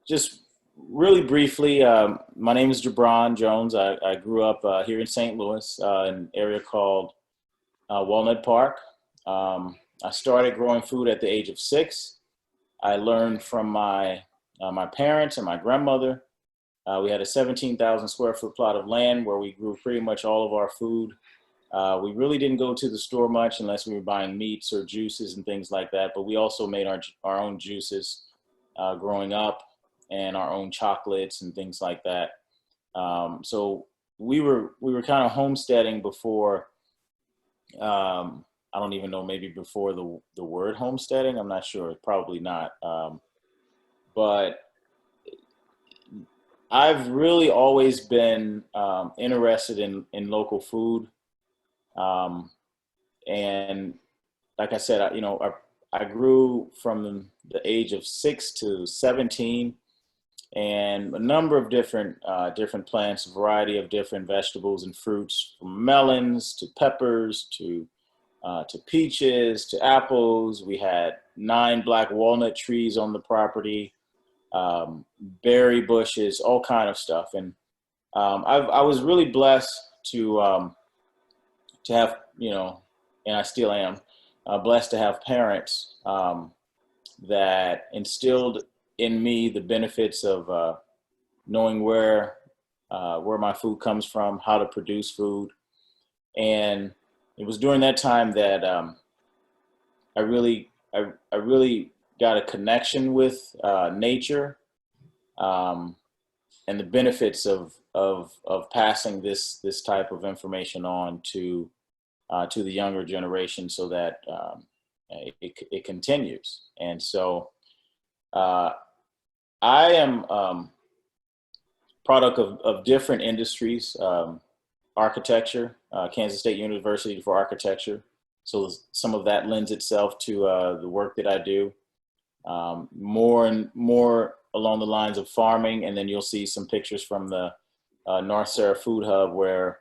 Just really briefly, my name is Gibron Jones. I grew up here in St. Louis, in an area called Walnut Park. I started growing food at the age of 6. I learned from my parents and my grandmother. We had a 17,000 square foot plot of land where we grew pretty much all of our food. We really didn't go to the store much unless we were buying meats or juices and things like that. But we also made our own juices growing up, and our own chocolates and things like that. So we were kind of homesteading before. I don't even know, maybe before the word homesteading. I'm not sure. Probably not. But I've really always been interested in local food. Um, and like I said, I grew from the age of 6 to 17, and a number of different plants, a variety of different vegetables and fruits, from melons to peppers to peaches to apples. We had 9 black walnut trees on the property, berry bushes, all kind of stuff. And I was really blessed to have, and I still am blessed to have parents that instilled in me the benefits of knowing where my food comes from, how to produce food. And it was during that time that I really got a connection with nature, um, and the benefits of passing this type of information on to the younger generation, so that it continues. And so uh, I am product of different industries, architecture, Kansas State University for architecture. So some of that lends itself to the work that I do, more and more along the lines of farming. And then you'll see some pictures from the North Sarah Food Hub, where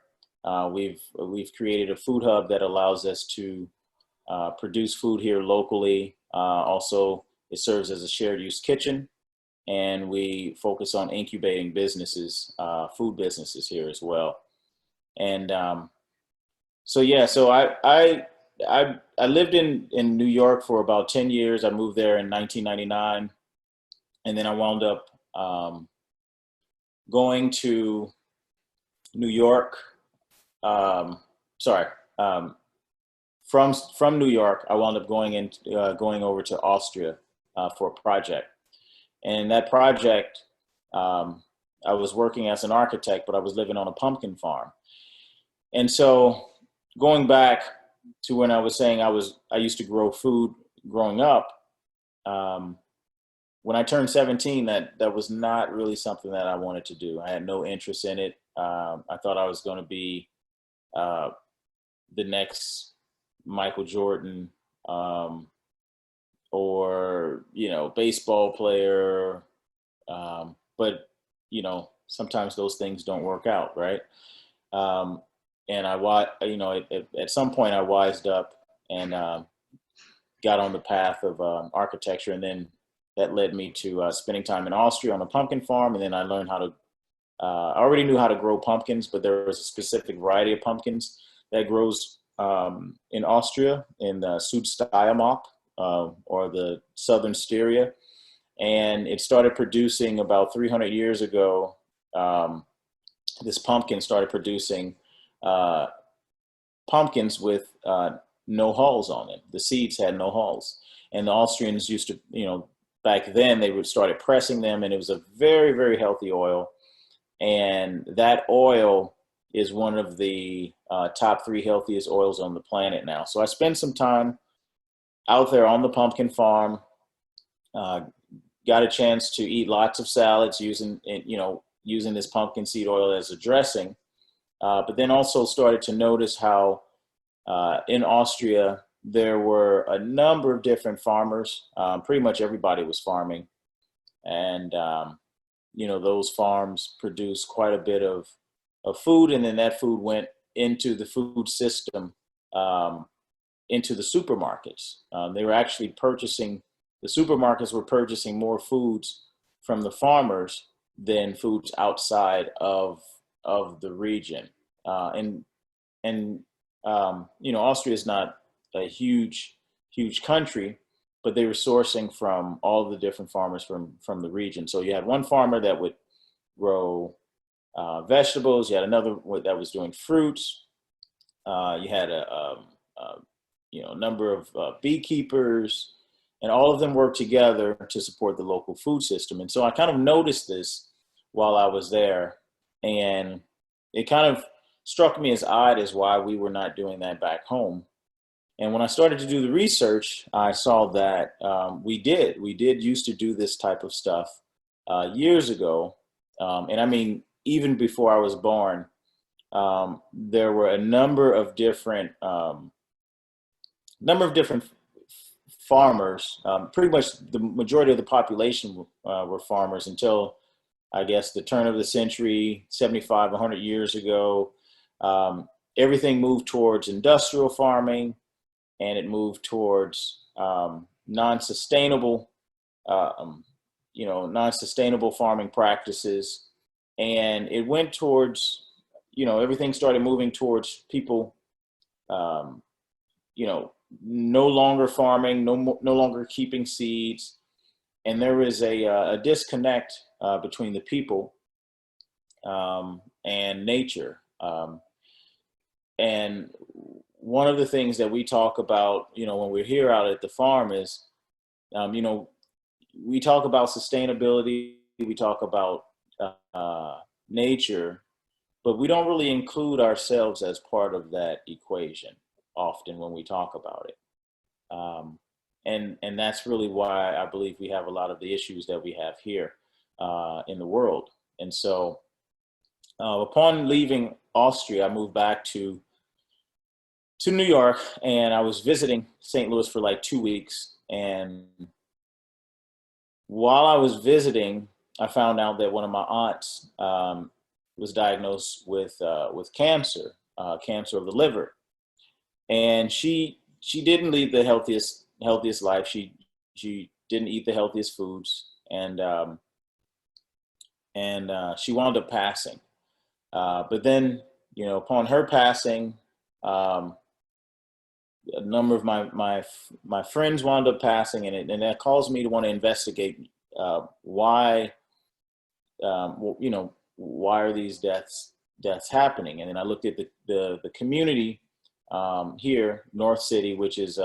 we've created a food hub that allows us to produce food here locally. Also, it serves as a shared use kitchen, and we focus on incubating businesses, food businesses here as well. And so I lived in New York for about 10 years. I moved there in 1999, and then I wound up going to New York. Um, sorry, from New York, I wound up going over to Austria for a project. And that project, I was working as an architect, but I was living on a pumpkin farm. And so, going back to when I was saying I used to grow food growing up. Um, when I turned 17, that was not really something that I wanted to do. I had no interest in it. I thought I was going to be uh, the next Michael Jordan, or baseball player. But sometimes those things don't work out, right? Um, and at some point I wised up and got on the path of architecture, and then that led me to spending time in Austria on a pumpkin farm. And then I learned how to. I already knew how to grow pumpkins, but there was a specific variety of pumpkins that grows in Austria, in the Südsteiermark, or the Southern Styria. And it started producing about 300 years ago. This pumpkin started producing uh, pumpkins with no hulls on it. The seeds had no hulls. And the Austrians used to, back then they would started pressing them, and it was a very, very healthy oil. And that oil is one of the top 3 healthiest oils on the planet now. So I spent some time out there on the pumpkin farm, uh, got a chance to eat lots of salads using this pumpkin seed oil as a dressing. But then also started to notice how in Austria there were a number of different farmers. Pretty much everybody was farming, and those farms produced quite a bit of food, and then that food went into the food system, into the supermarkets. They were actually purchasing the the supermarkets were purchasing more foods from the farmers than foods outside of the region. And you know, Austria is not a huge country, but they were sourcing from all the different farmers from the region. So you had one farmer that would grow vegetables. You had another that was doing fruits. You had a you know, a number of beekeepers, and all of them worked together to support the local food system. And so I kind of noticed this while I was there, and it kind of struck me as odd as why we were not doing that back home. And when I started to do the research, I saw that we did used to do this type of stuff years ago. And I mean, even before I was born, there were a number of different farmers. Pretty much the majority of the population were farmers until, I guess, the turn of the century, 75, 100 years ago. Everything moved towards industrial farming, and it moved towards non-sustainable, non-sustainable farming practices, and it went towards, you know, everything started moving towards people, you know, no longer farming, no longer keeping seeds, and there was a disconnect between the people and nature. And one of the things that we talk about, you know, when we're here out at the farm is, you know, we talk about sustainability, we talk about nature, but we don't really include ourselves as part of that equation often when we talk about it. And that's really why I believe we have a lot of the issues that we have here in the world. And so upon leaving Austria, I moved back to New York, and I was visiting St. Louis for like 2 weeks. And while I was visiting, I found out that one of my aunts was diagnosed with cancer, cancer of the liver, and she didn't lead the healthiest life. She didn't eat the healthiest foods, and she wound up passing. But then, you know, upon her passing, a number of my friends wound up passing, and that caused me to want to investigate why, you know, why are these deaths happening? And then I looked at the community here, North City, which is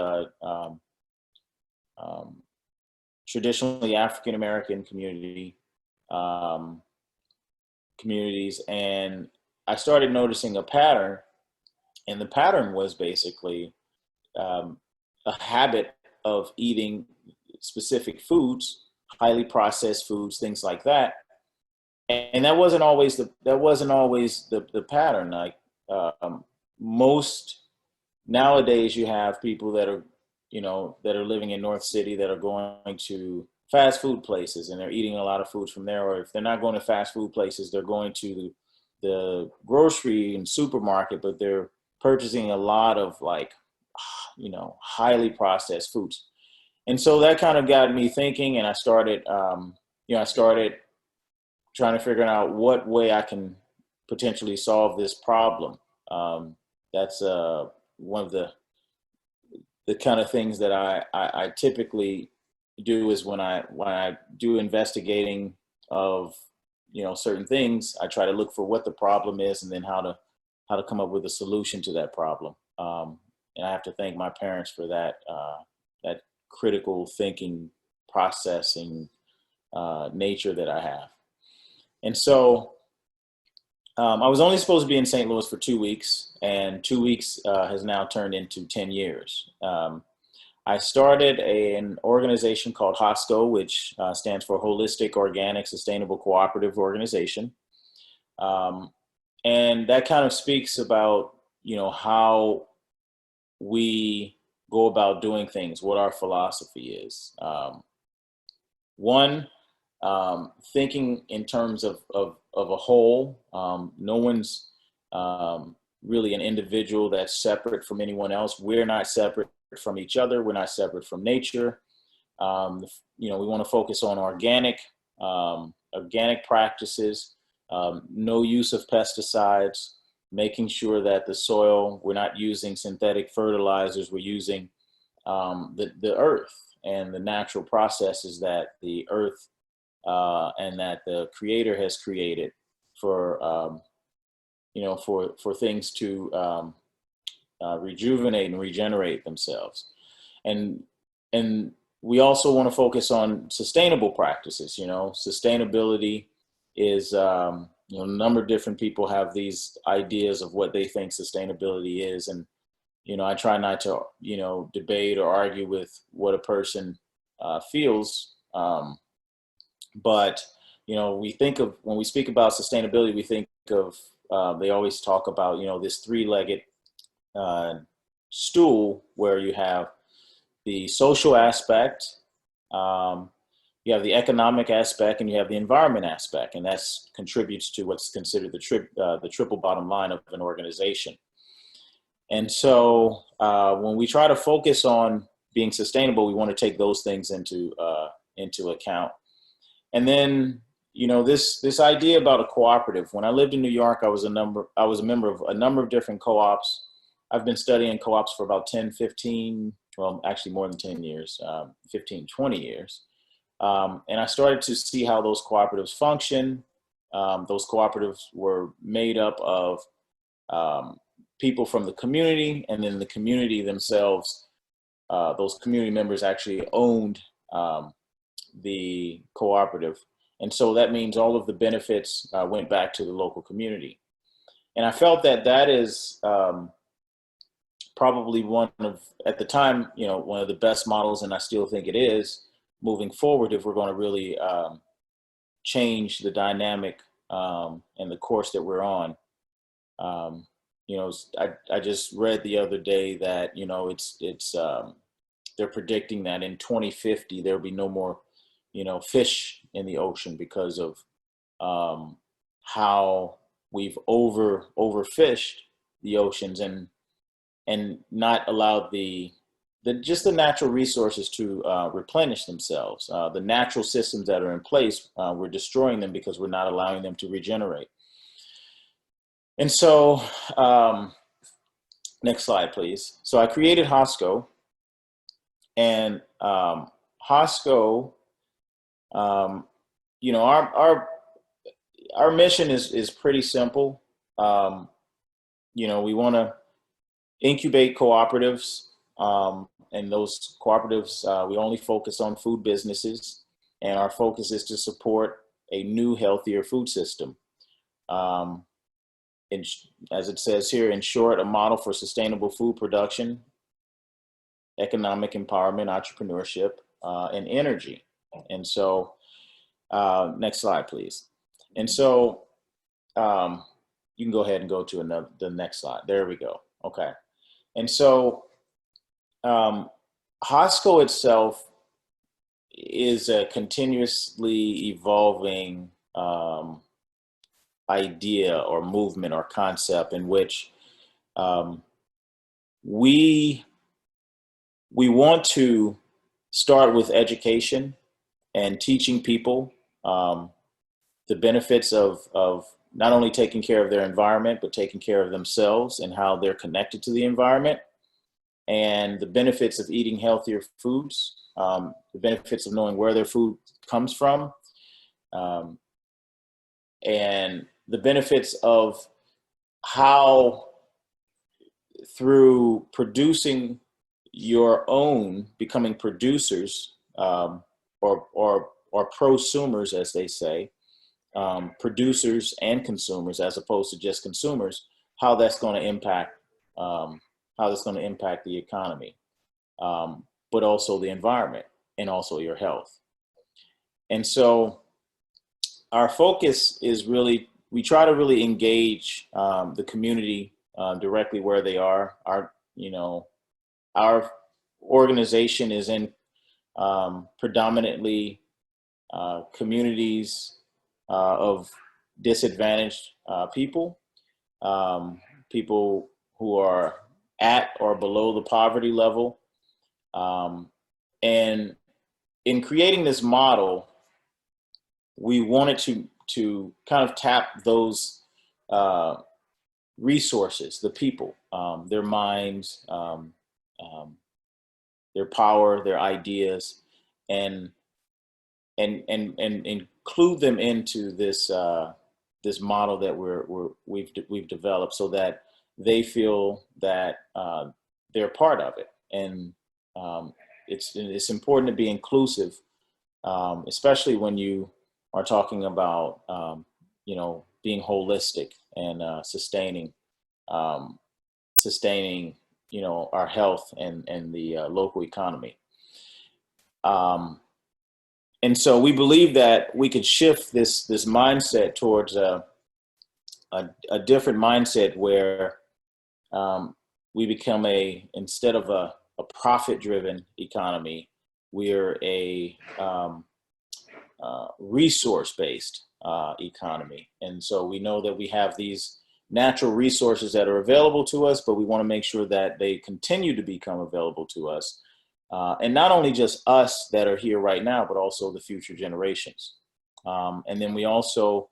traditionally African American communities, and I started noticing a pattern, and the pattern was basically a habit of eating specific foods, highly processed foods, things like that. And that wasn't always the pattern. Like most nowadays, you have people that are, you know, that are living in North City that are going to fast food places, and they're eating a lot of foods from there. Or if they're not going to fast food places, they're going to the grocery and supermarket, but they're purchasing a lot of, like, you know, highly processed foods. And so that kind of got me thinking, and I started trying to figure out what way I can potentially solve this problem. That's one of the kind of things that I typically do is when I do investigating of, you know, certain things, I try to look for what the problem is, and then how to come up with a solution to that problem. And I have to thank my parents for that critical thinking, processing nature that I have. And so I was only supposed to be in St. Louis for 2 weeks, and 2 weeks has now turned into 10 years. I started an organization called HOSCO, which stands for Holistic, Organic, Sustainable, Cooperative Organization. And that kind of speaks about, you know, how we go about doing things, what our philosophy is. One, thinking in terms of a whole. No one's really an individual that's separate from anyone else. We're not separate from each other. We're not separate from nature. We want to focus on organic practices, no use of pesticides, making sure that the soil, we're not using synthetic fertilizers, we're using the earth and the natural processes that the earth and that the creator has created for, for things to rejuvenate and regenerate themselves. And we also want to focus on sustainable practices. Sustainability is, a number of different people have these ideas of what they think sustainability is. And, I try not to, debate or argue with what a person feels. But, when we speak about sustainability, we think of, they always talk about, this three-legged stool where you have the social aspect, you have the economic aspect, and you have the environment aspect, and that contributes to what's considered the triple bottom line of an organization. And so when we try to focus on being sustainable, we want to take those things into account. And then, this idea about a cooperative. When I lived in New York, I was a member of a number of different co-ops. I've been studying co-ops for about 10, 15, well, actually more than 10 years, 15, 20 years. And I started to see how those cooperatives function. Those cooperatives were made up of people from the community, and then the community themselves, those community members actually owned the cooperative. And so that means all of the benefits went back to the local community. And I felt that is probably at the time, one of the best models, and I still think it is, moving forward if we're going to really change the dynamic and the course that we're on. I just read the other day that, they're predicting that in 2050, there'll be no more, fish in the ocean because of how we've overfished the oceans and not allowed the natural resources to replenish themselves. The natural systems that are in place, we're destroying them because we're not allowing them to regenerate. And so, next slide, please. So I created HOSCO, and HOSCO, our mission is pretty simple. We want to incubate cooperatives, and those cooperatives, we only focus on food businesses, and our focus is to support a new, healthier food system. As it says here, in short, a model for sustainable food production, economic empowerment, entrepreneurship, and energy. And so, next slide, please. And so, you can go ahead and go to the next slide. There we go. Okay. And so, HOSCO itself is a continuously evolving idea or movement or concept in which we want to start with education and teaching people the benefits of not only taking care of their environment, but taking care of themselves and how they're connected to the environment, and the benefits of eating healthier foods, the benefits of knowing where their food comes from, and the benefits of how through producing your own, becoming producers, or prosumers, as they say, producers and consumers, as opposed to just consumers, how that's going to impact the economy, but also the environment and also your health. And so our focus is really, we try to really engage the community directly where they are. Our organization is in predominantly communities of disadvantaged people, people who are at or below the poverty level. And in creating this model, we wanted to kind of tap those resources, the people, their minds, their power, their ideas, and include them into this this model that we've developed, so that they feel that they're part of it. And it's important to be inclusive, especially when you are talking about you know, being holistic and sustaining, you know, our health and the local economy. And so we believe that we could shift this mindset towards a different mindset where we become instead of a profit-driven economy, we're a resource-based economy. And so we know that we have these natural resources that are available to us, but we want to make sure that they continue to become available to us. And not only just us that are here right now, but also the future generations. And then we also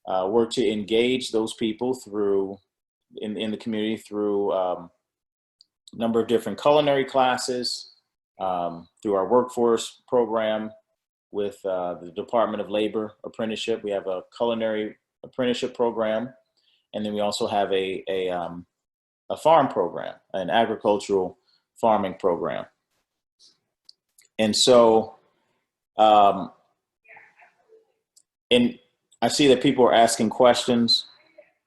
work to engage those people through, in the community, through a number of different culinary classes, through our workforce program with the Department of Labor apprenticeship. We have a culinary apprenticeship program. And then we also have a farm program, an agricultural farming program. And so, and I see that people are asking questions,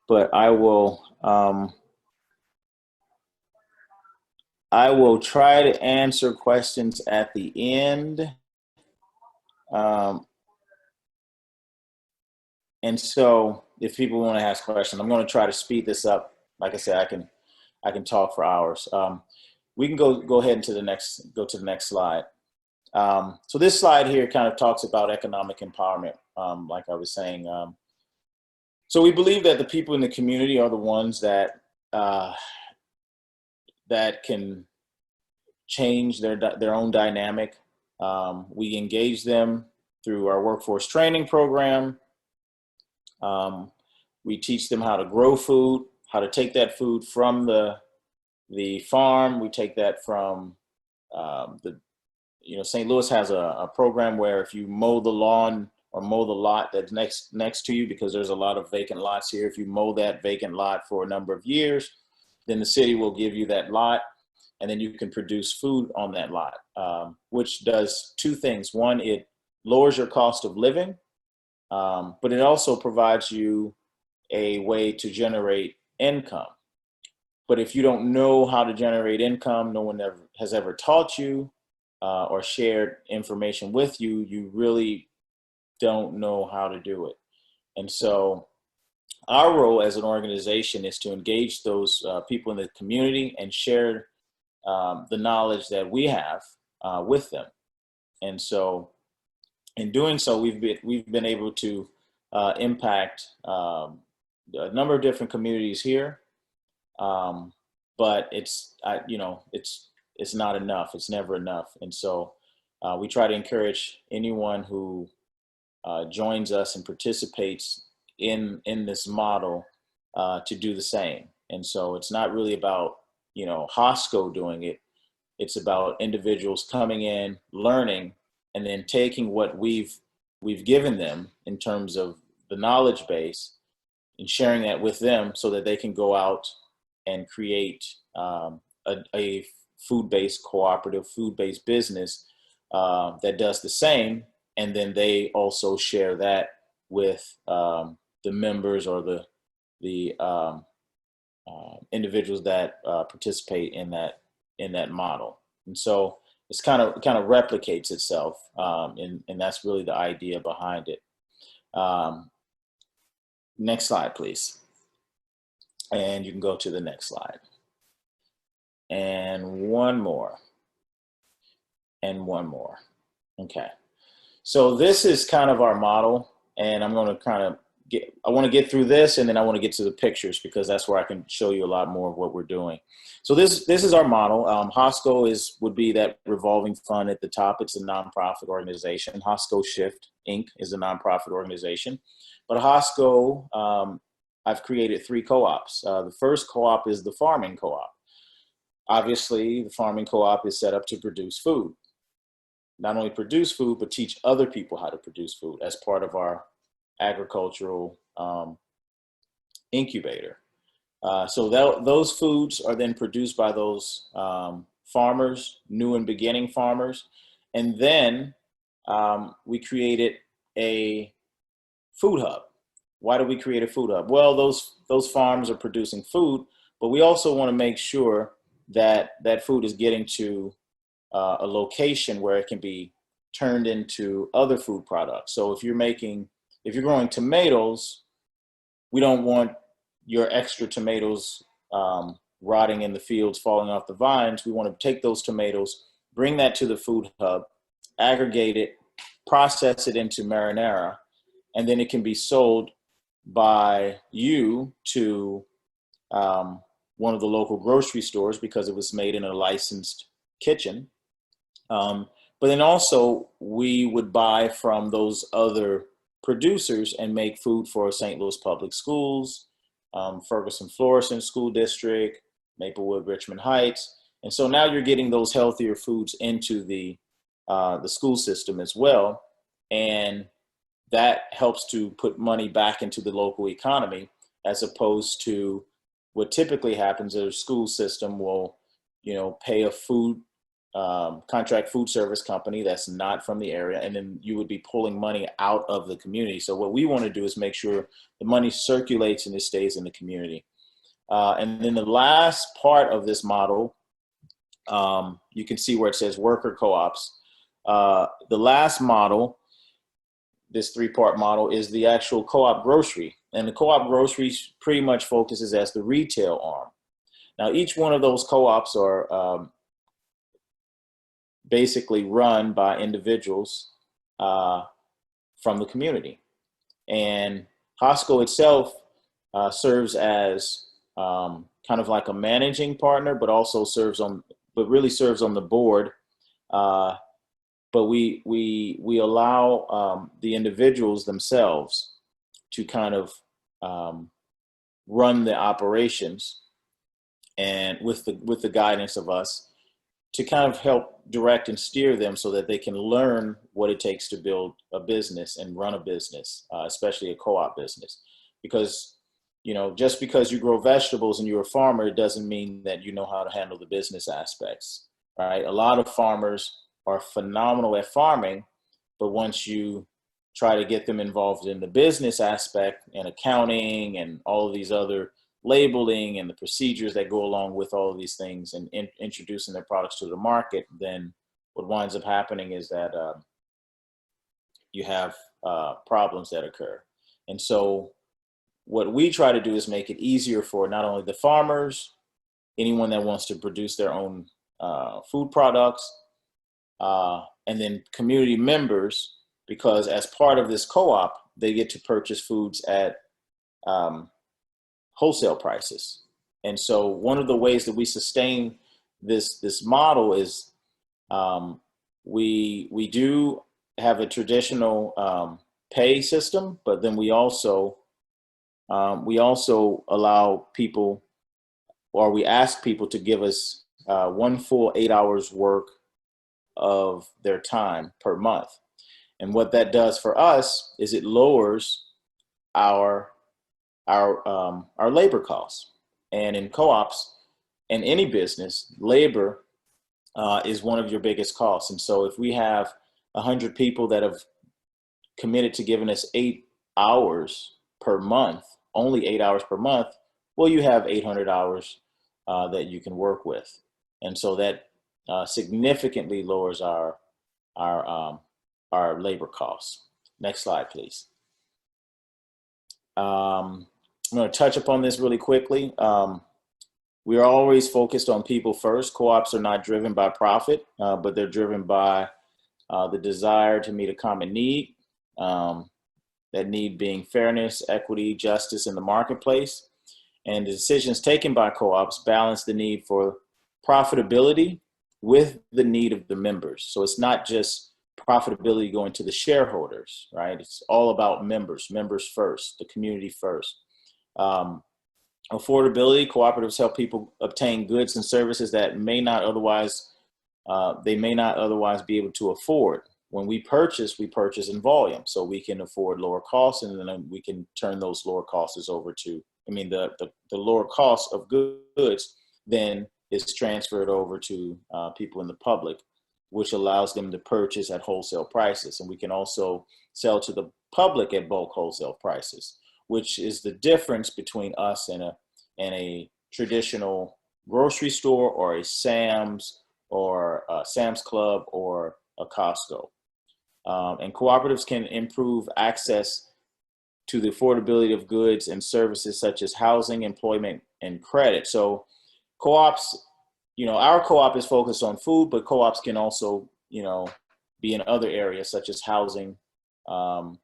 but I will try to answer questions at the end. And so if people want to ask questions, I'm going to try to speed this up. Like I said, I can talk for hours. We can go ahead to the next slide. So this slide here kind of talks about economic empowerment, like I was saying. So we believe that the people in the community are the ones that that can change their own dynamic. We engage them through our workforce training program. We teach them how to grow food, how to take that food from the farm. We take that from St. Louis has a program where if you mow the lawn or mow the lot that's next to you, because there's a lot of vacant lots here, if you mow that vacant lot for a number of years, then the city will give you that lot, and then you can produce food on that lot, which does two things. One, it lowers your cost of living, but it also provides you a way to generate income. But if you don't know how to generate income, no one has ever taught you or shared information with you, you really don't know how to do it. And so our role as an organization is to engage those people in the community and share the knowledge that we have with them. And so in doing so, we've been able to impact a number of different communities here, but it's not enough. It's never enough. And so we try to encourage anyone who joins us and participates in this model to do the same. And so it's not really about HOSCO doing it. It's about individuals coming in, learning, and then taking what we've given them in terms of the knowledge base and sharing that with them so that they can go out and create a food-based cooperative, food-based business that does the same. And then they also share that with the members or the individuals that participate in that model. And so it's kind of replicates itself, and that's really the idea behind it. Next slide, please. And you can go to the next slide. And one more. And one more. Okay. So this is kind of our model, and I'm going to kind of want to get through this, and then I want to get to the pictures because that's where I can show you a lot more of what we're doing. So this is our model. HOSCO would be that revolving fund at the top. It's a nonprofit organization. HOSCO Shift Inc. is a nonprofit organization. But HOSCO, I've created 3 co-ops. The first co-op is the farming co-op. Obviously, the farming co-op is set up to produce food. Not only produce food, but teach other people how to produce food as part of our agricultural incubator. So those foods are then produced by those farmers, new and beginning farmers. And then we created a food hub. Why do we create a food hub? Well, those farms are producing food, but we also want to make sure that that food is getting to a location where it can be turned into other food products. So if you're growing tomatoes, we don't want your extra tomatoes rotting in the fields, falling off the vines. We want to take those tomatoes, bring that to the food hub, aggregate it, process it into marinara, and then it can be sold by you to one of the local grocery stores because it was made in a licensed kitchen. But then also we would buy from those other producers and make food for St. Louis Public Schools, Ferguson Florissant School District, Maplewood, Richmond Heights. And so now you're getting those healthier foods into the school system as well. And that helps to put money back into the local economy, as opposed to what typically happens is a school system will, pay a contract food service company that's not from the area, and then you would be pulling money out of the community. So what we want to do is make sure the money circulates and it stays in the community. And then the last part of this model, you can see where it says worker co-ops. The last model, this 3-part model, is the actual co-op grocery. And the co-op grocery pretty much focuses as the retail arm. Now, each one of those co-ops are basically run by individuals from the community. And HOSCO itself serves as kind of like a managing partner, but also really serves on the board. But we allow the individuals themselves to kind of run the operations, and with the guidance of us, to kind of help direct and steer them so that they can learn what it takes to build a business and run a business, especially a co-op business. Because, just because you grow vegetables and you're a farmer, it doesn't mean that you know how to handle the business aspects, right? A lot of farmers are phenomenal at farming, but once you try to get them involved in the business aspect and accounting and all of these other labeling and the procedures that go along with all of these things and introducing their products to the market, then what winds up happening is that you have problems that occur. And so what we try to do is make it easier for not only the farmers, anyone that wants to produce their own food products, and then community members, because as part of this co-op, they get to purchase foods at wholesale prices. And so one of the ways that we sustain this model is we do have a traditional pay system, but then we also allow people, or we ask people to give us 1 full 8 hours work of their time per month. And what that does for us is it lowers our labor costs. And in co-ops and any business, labor is one of your biggest costs. And so if we have 100 people that have committed to giving us 8 hours per month, only 8 hours per month, well, you have 800 hours that you can work with. And so that significantly lowers our labor costs. Next slide, please. I'm going to touch upon this really quickly. We are always focused on people first. Co-ops are not driven by profit, but they're driven by the desire to meet a common need. That need being fairness, equity, justice in the marketplace. And the decisions taken by co-ops balance the need for profitability with the need of the members. So it's not just profitability going to the shareholders, right? It's all about members first, the community first. Affordability, cooperatives help people obtain goods and services that they may not otherwise be able to afford. When we purchase in volume, so we can afford lower costs, and then we can turn those lower costs over to, the lower cost of goods then is transferred over to people in the public, which allows them to purchase at wholesale prices. And we can also sell to the public at bulk wholesale prices, which is the difference between us and a traditional grocery store or a Sam's or a Sam's Club or a Costco. And cooperatives can improve access to the affordability of goods and services such as housing, employment, and credit. So co-ops, our co-op is focused on food, but co-ops can also, be in other areas such as housing and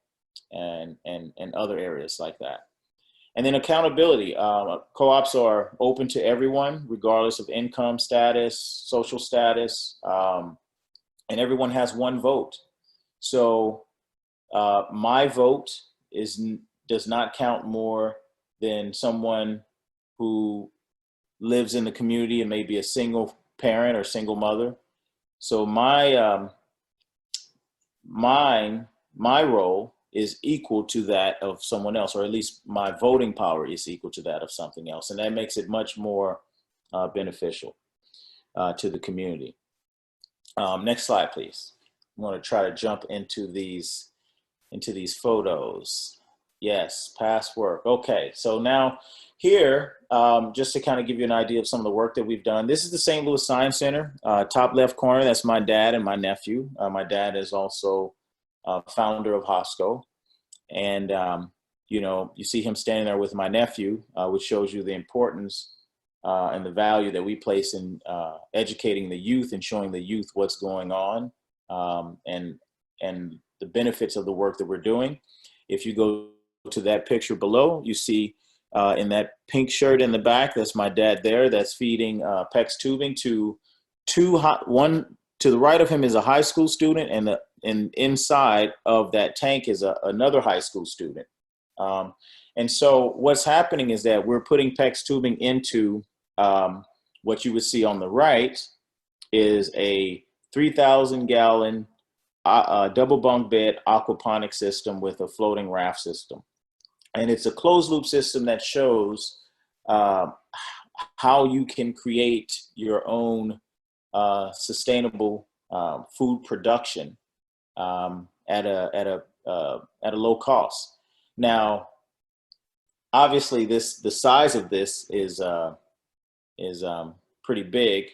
other areas like that. And then accountability. Co-ops are open to everyone, regardless of income status, social status, and everyone has one vote. So my vote does not count more than someone who lives in the community and may be a single parent or single mother. So my role is equal to that of someone else, or at least my voting power is equal to that of something else. And that makes it much more beneficial to the community. Next slide, please. I'm going to try to jump into these photos. Yes, past work. Okay, so now here, just to kind of give you an idea of some of the work that we've done. This is the St. Louis Science Center, top left corner. That's my dad and my nephew. My dad is also founder of HOSCO. And, you see him standing there with my nephew, which shows you the importance and the value that we place in educating the youth and showing the youth what's going on and the benefits of the work that we're doing. If you go to that picture below, you see in that pink shirt in the back, that's my dad there, that's feeding PEX tubing to one to the right of him is a high school student, and inside of that tank is another high school student. And so what's happening is that we're putting PEX tubing into what you would see on the right is a 3,000 gallon double bunk bed aquaponic system with a floating raft system. And it's a closed loop system that shows how you can create your own sustainable food production at a low cost. Now, obviously, the size of this is pretty big,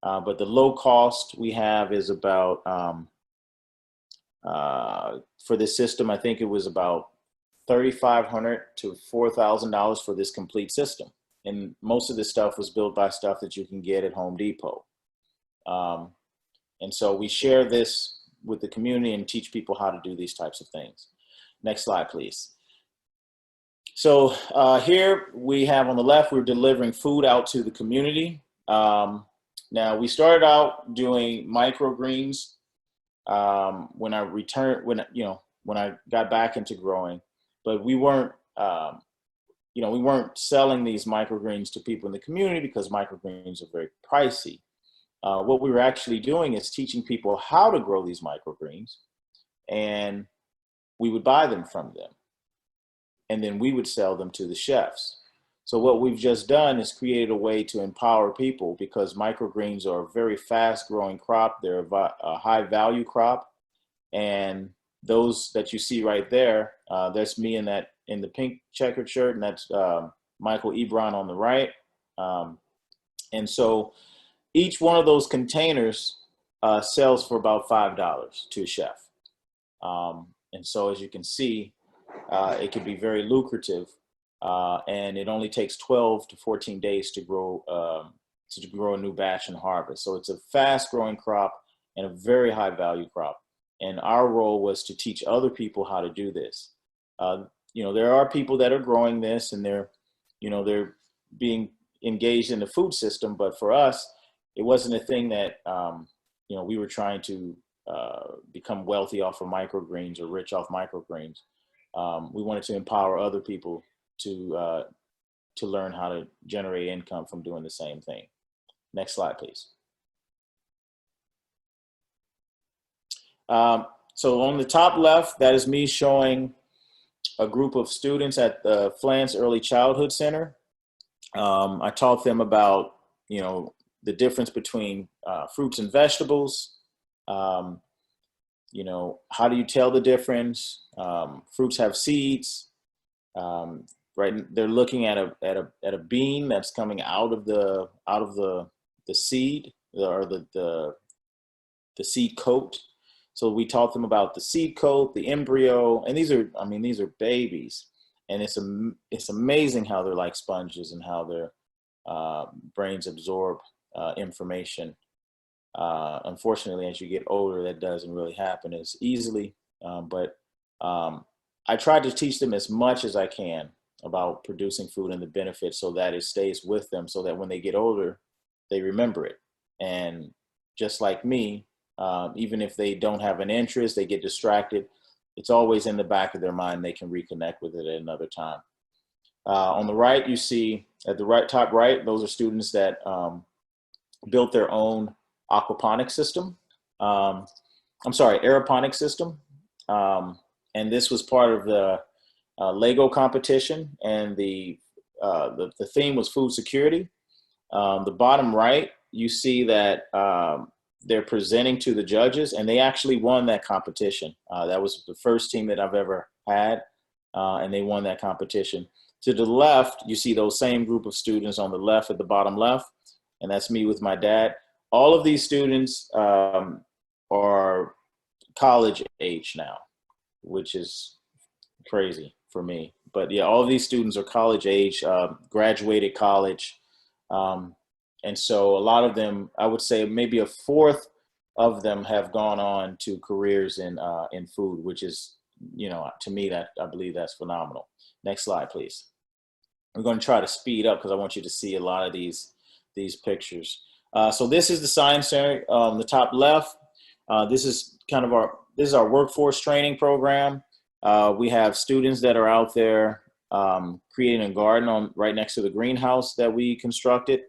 but the low cost we have is about for this system, I think it was about $3,500 to $4,000 for this complete system. And most of this stuff was built by stuff that you can get at Home Depot. And so we share this with the community and teach people how to do these types of things. Next slide, please. So here we have on the left, we're delivering food out to the community. Now we started out doing microgreens when I got back into growing, but we weren't, we weren't selling these microgreens to people in the community because microgreens are very pricey. What we were actually doing is teaching people how to grow these microgreens, and we would buy them from them, and then we would sell them to the chefs. So what we've just done is created a way to empower people, because microgreens are a very fast growing crop. They're a high value crop. And those that you see right there, that's me in the pink checkered shirt, and that's Michael Ebron on the right. And so each one of those containers sells for about $5 to a chef. And so as you can see, it can be very lucrative, and it only takes 12 to 14 days to grow a new batch and harvest. So it's a fast growing crop and a very high value crop. And our role was to teach other people how to do this. There are people that are growing this, and they're being engaged in the food system. But for us, it wasn't a thing that, we were trying to become wealthy off of microgreens or rich off microgreens. We wanted to empower other people to learn how to generate income from doing the same thing. Next slide, please. So on the top left, that is me showing a group of students at the Flants Early Childhood Center. I taught them about, the difference between fruits and vegetables. How do you tell the difference? Fruits have seeds. Right, they're looking at a bean that's coming out of the seed, or the seed coat. So we taught them about the seed coat, the embryo, and these are babies, and it's amazing how they're like sponges and how their brains absorb information. Unfortunately, as you get older, that doesn't really happen as easily. But I try to teach them as much as I can about producing food and the benefits, so that it stays with them, so that when they get older, they remember it. And just like me, even if they don't have an interest, they get distracted, it's always in the back of their mind. They can reconnect with it at another time. On the right, you see at the top right, those are students that built their own aquaponic system. Aeroponic system. And this was part of the Lego competition, and the theme was food security. The bottom right, you see that they're presenting to the judges, and they actually won that competition. That was the first team that I've ever had, and they won that competition. To the left, you see those same group of students on the left at the bottom left, and that's me with my dad. All of these students are college age now, which is crazy for me. But yeah, all of these students are college age, graduated college. And so a lot of them, I would say maybe a fourth of them have gone on to careers in food, which is, to me, that I believe that's phenomenal. Next slide, please. I'm going to try to speed up because I want you to see a lot of these pictures. So this is the Science Center on the top left. This is our workforce training program. We have students that are out there creating a garden right next to the greenhouse that we constructed.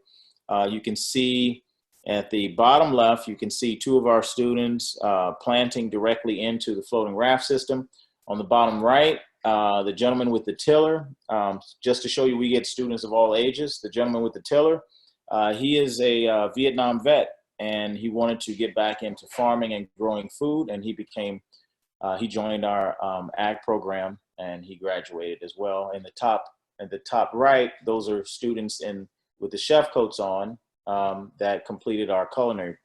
You can see at the bottom left, you can see two of our students planting directly into the floating raft system. On the bottom right, the gentleman with the tiller, just to show you, we get students of all ages. The gentleman with the tiller, he is a Vietnam vet, and he wanted to get back into farming and growing food, and he joined our ag program, and he graduated as well. At the top right, those are students with the chef coats on that completed our culinary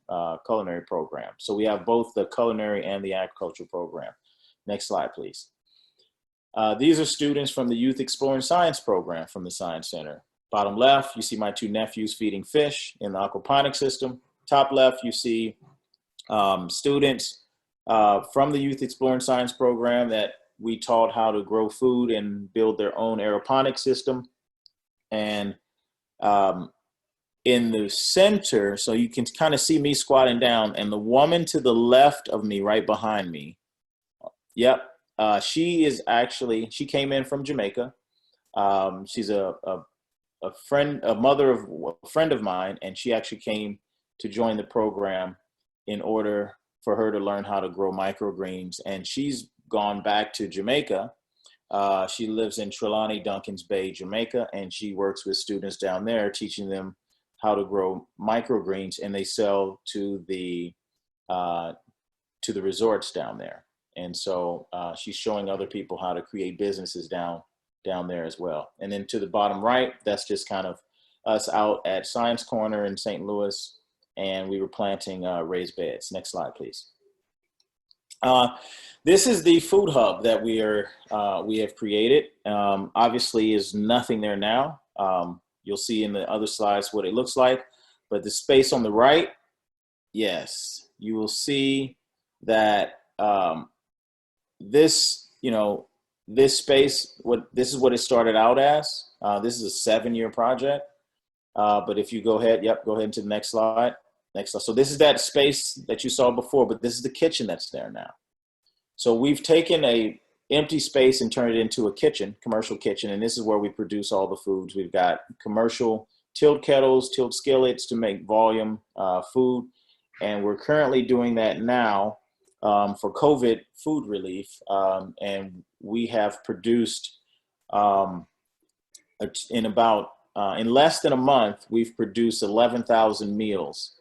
program. So we have both the culinary and the agriculture program. Next slide, please. These are students from the Youth Exploring Science program from the Science Center. Bottom left, you see my two nephews feeding fish in the aquaponic system. Top left, you see students from the Youth Exploring Science program that we taught how to grow food and build their own aeroponic system. And in the center, so you can kind of see me squatting down, and the woman to the left of me, right behind me, yep, she came in from Jamaica. She's a mother of a friend of mine, and she actually came to join the program in order for her to learn how to grow microgreens. And she's gone back to Jamaica. She lives in Trelawney, Duncans Bay, Jamaica, and she works with students down there, teaching them how to grow microgreens, and they sell to the resorts down there. And so she's showing other people how to create businesses down there as well. And then to the bottom right, that's just kind of us out at Science Corner in St. Louis, and we were planting raised beds. Next slide, please. This is the food hub that we have created. Obviously, is nothing there now. You'll see in the other slides what it looks like, but the space on the right, yes, you will see that this this space, this is what it started out as. This is a 7-year project. But if you go ahead, yep, go ahead to the next slide. Next slide. So this is that space that you saw before, but this is the kitchen that's there now. So we've taken a empty space and turned it into a kitchen, commercial kitchen, and this is where we produce all the foods. We've got commercial tilt kettles, tilt skillets to make volume food, and we're currently doing that now for COVID food relief, and we have produced in less than a month, we've produced 11,000 meals,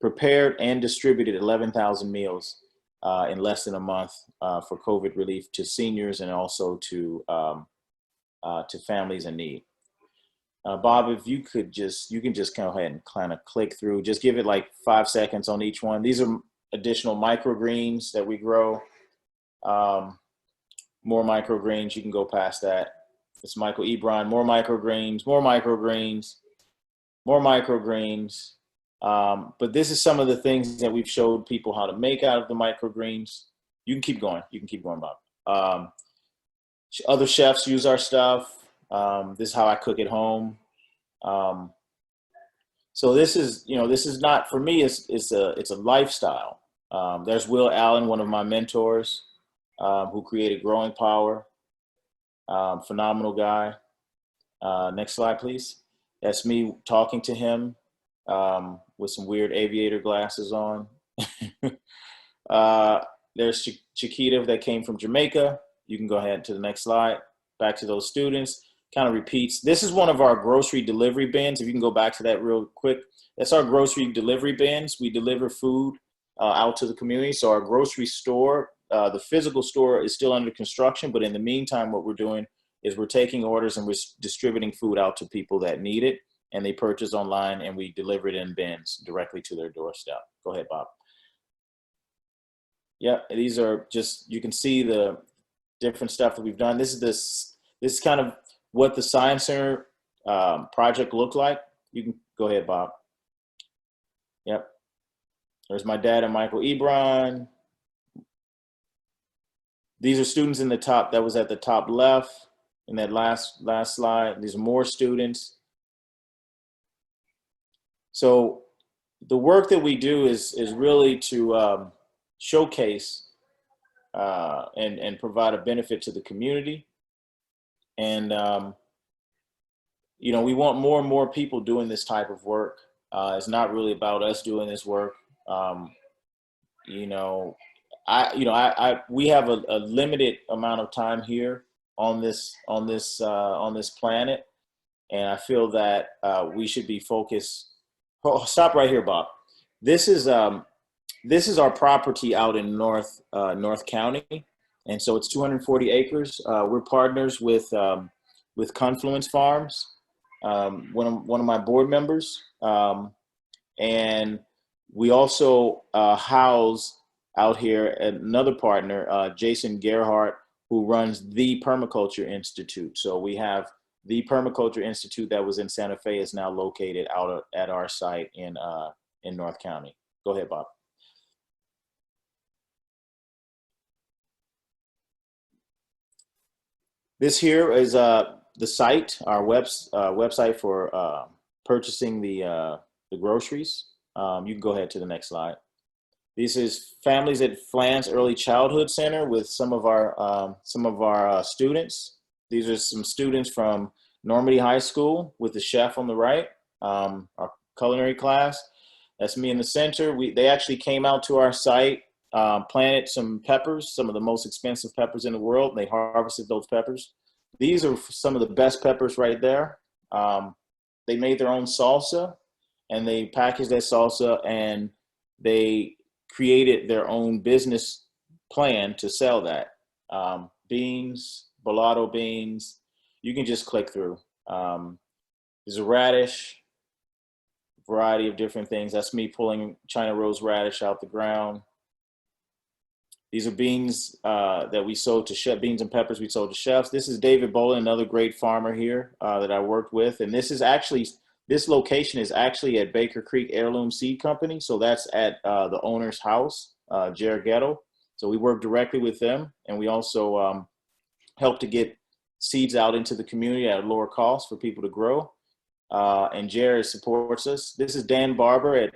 prepared and distributed 11,000 meals in less than a month for COVID relief to seniors and also to families in need. Bob, if you could you can just go ahead and kind of click through, just give it like 5 seconds on each one. These are additional microgreens that we grow. More microgreens, you can go past that. It's Michael Ebron, more microgreens, more microgreens, more microgreens. But this is some of the things that we've showed people how to make out of the microgreens. You can keep going. You can keep going, Bob. Other chefs use our stuff. This is how I cook at home. So this is, this is not, for me, it's a lifestyle. There's Will Allen, one of my mentors, who created Growing Power. Phenomenal guy. Next slide, please. That's me talking to him with some weird aviator glasses on. There's Chiquita that came from Jamaica. You can go ahead to the next slide. Back to those students. Kind of repeats. This is one of our grocery delivery bins. If you can go back to that real quick. That's our grocery delivery bins. We deliver food out to the community. So our grocery store, the physical store is still under construction, but in the meantime, what we're doing is we're taking orders and we're distributing food out to people that need it, and they purchase online and we deliver it in bins directly to their doorstep. Go ahead, Bob. Yeah, these are just, you can see the different stuff that we've done. This is kind of what the Science Center project looked like. You can go ahead, Bob. Yep. There's my dad and Michael Ebron. These are students in the top, that was at the top left in that last slide. These are more students. So the work that we do is really to showcase and provide a benefit to the community. And, we want more and more people doing this type of work. It's not really about us doing this work. We have a limited amount of time here on this planet, and I feel that we should be focused. Oh, stop right here, Bob. This is our property out in North County, and so it's 240 acres. We're partners with Confluence Farms, one of my board members, and we also house out here another partner, Jason Gerhardt, who runs the Permaculture Institute. So we have the Permaculture Institute that was in Santa Fe is now located out at our site in North County. Go ahead, Bob. This here is the site, our website for purchasing the groceries. You can go ahead to the next slide. This is Families at Flans Early Childhood Center with some of our students. These are some students from Normandy High School with the chef on the right, our culinary class. That's me in the center. They actually came out to our site, planted some peppers, some of the most expensive peppers in the world. And they harvested those peppers. These are some of the best peppers right there. They made their own salsa, and they packaged that salsa, and they created their own business plan to sell that. Beans, bolado beans, you can just click through. There's a radish, variety of different things. That's me pulling China rose radish out the ground. These are beans that we sold to chefs, beans and peppers we sold to chefs. This is David Bolin, another great farmer here that I worked with. And this location is actually at Baker Creek Heirloom Seed Company. So that's at the owner's house, Jared Ghetto. So we work directly with them. And we also help to get seeds out into the community at a lower cost for people to grow. And Jared supports us. This is Dan Barber at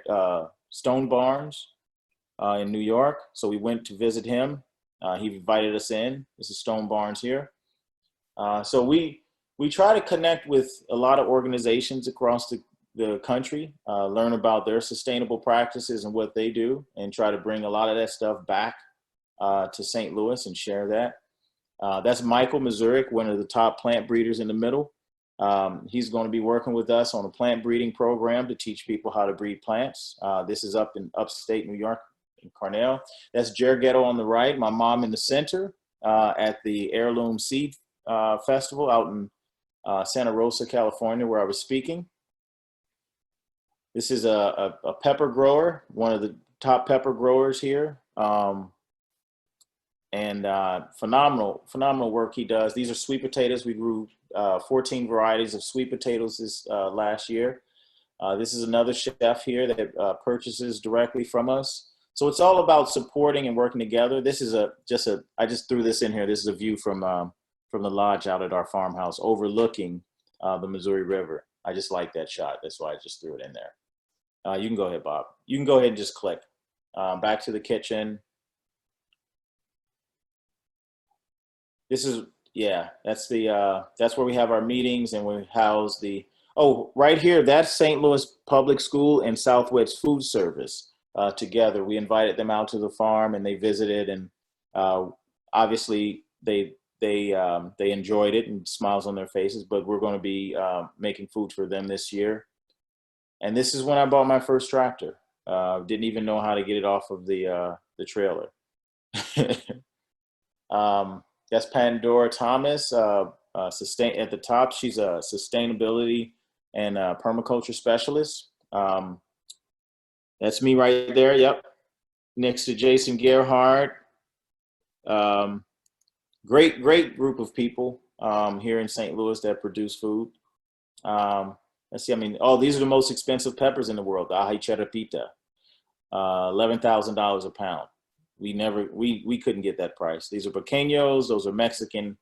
Stone Barns in New York. So we went to visit him. He invited us in. This is Stone Barns here. So we try to connect with a lot of organizations across the country, learn about their sustainable practices and what they do, and try to bring a lot of that stuff back to St. Louis and share that. That's Michael Mazurek, one of the top plant breeders in the middle. He's going to be working with us on a plant breeding program to teach people how to breed plants. This is up in upstate New York, in Cornell. That's Jared Ghetto on the right, my mom in the center at the Heirloom Seed Festival out in Santa Rosa, California, where I was speaking. This is a pepper grower, one of the top pepper growers here. And phenomenal work he does. These are sweet potatoes. We grew 14 varieties of sweet potatoes this last year. This is another chef here that purchases directly from us. So it's all about supporting and working together. This is I just threw this in here. This is a view from the lodge out at our farmhouse overlooking the Missouri River. I just like that shot. That's why I just threw it in there. You can go ahead, Bob. You can go ahead and just click. Back to the kitchen. This is, that's where we have our meetings, and we house right here, that's St. Louis Public School and Southwest Food Service together. We invited them out to the farm and they visited, and obviously they enjoyed it and smiles on their faces, but we're going to be making food for them this year. And this is when I bought my first tractor. Didn't even know how to get it off of the trailer. That's Pandora Thomas, at the top. She's a sustainability and permaculture specialist. That's me right there. Yep. Next to Jason Gerhardt. Great group of people here in St. Louis that produce food. Let's see. These are the most expensive peppers in the world. The ají cherepita, $11,000 a pound. We couldn't get that price. These are pequeños. Those are Mexican.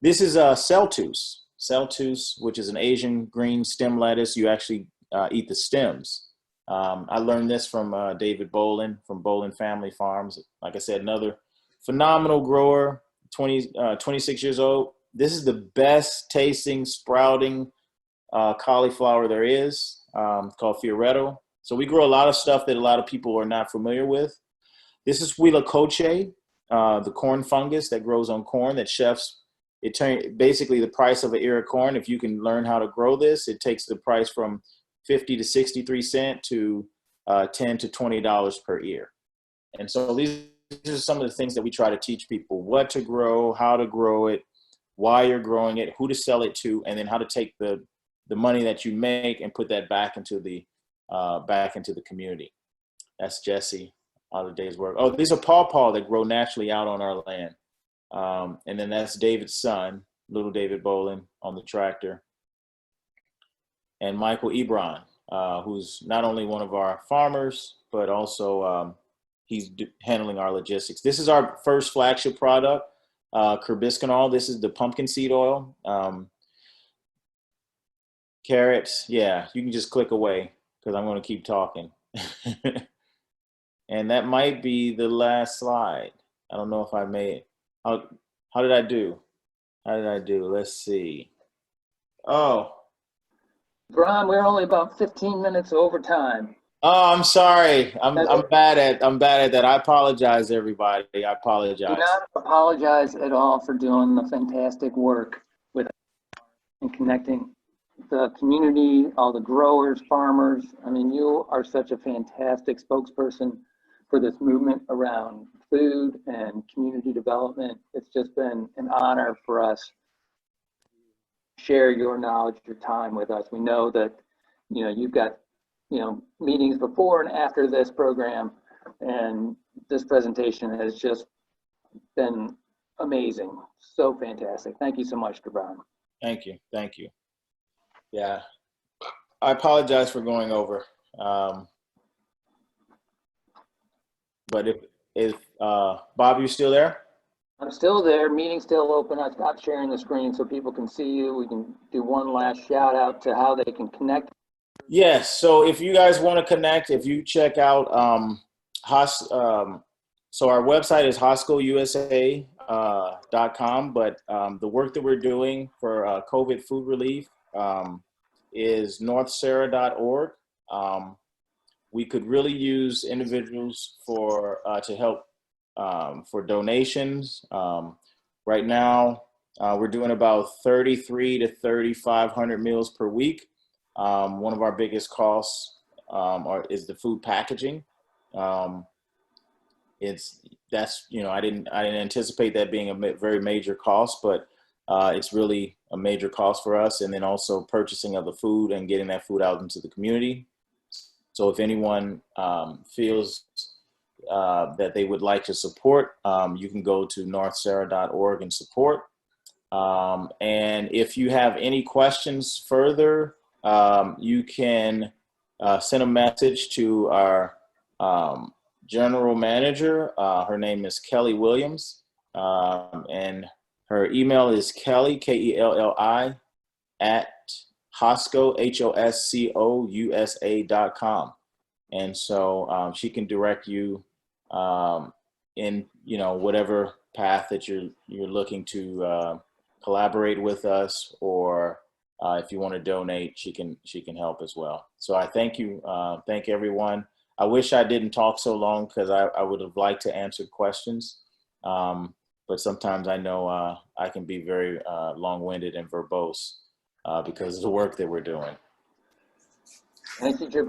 This is celtus. Celtus, which is an Asian green stem lettuce. You actually eat the stems. I learned this from David Bolin from Bolin Family Farms. Like I said, another phenomenal grower, 26 years old. This is the best tasting sprouting cauliflower there is, called Fioretto. So we grow a lot of stuff that a lot of people are not familiar with. This is Huitlacoche, the corn fungus that grows on corn that chefs, basically the price of an ear of corn. If you can learn how to grow this, it takes the price from 50 to 63 cents to $10 to $20 per ear. And so these are some of the things that we try to teach people: what to grow, how to grow it, why you're growing it, who to sell it to, and then how to take the money that you make and put that back into the community. That's Jesse. All the day's work. Oh, these are pawpaw that grow naturally out on our land. And then that's David's son, little David Bolin, on the tractor. And Michael Ebron, who's not only one of our farmers, but also he's handling our logistics. This is our first flagship product, Kerbiscanol. This is the pumpkin seed oil. Carrots, yeah, you can just click away because I'm going to keep talking. And that might be the last slide. I don't know if I made it. How did I do? Let's see. Oh. Brian, we're only about 15 minutes over time. Oh, I'm sorry. I'm bad at that. I apologize, everybody. I apologize. Do not apologize at all for doing the fantastic work with and connecting the community, all the growers, farmers. You are such a fantastic spokesperson for this movement around food and community development. It's just been an honor for us to share your knowledge, your time with us. We know that, you've got, meetings before and after this program, and this presentation has just been amazing. So fantastic. Thank you so much, Gibron. Thank you. Yeah, I apologize for going over. But if Bob, you still there? I'm still there, meeting's still open. I've stopped sharing the screen so people can see you. We can do one last shout out to how they can connect. Yes. So if you guys want to connect, if you check out so our website is HOSCOUSA.com, but the work that we're doing for COVID food relief is northsarah.org. We could really use individuals for to help for donations. Right now, we're doing about 33 to 3,500 meals per week. One of our biggest costs is the food packaging. I didn't anticipate that being a very major cost, but it's really a major cost for us. And then also purchasing of the food and getting that food out into the community. So if anyone feels that they would like to support, you can go to northsarah.org and support. And if you have any questions further, you can send a message to our general manager. Her name is Kelly Williams, and her email is Kelly, Kelli, at HOSCO, HOSCOUSA.com. And so she can direct you in whatever path that you're looking to collaborate with us, or if you want to donate, she can help as well. So I thank you, thank everyone. I wish I didn't talk so long because I would have liked to answer questions, but sometimes I know I can be very long-winded and verbose because of the work that we're doing. Thank you, Gibron.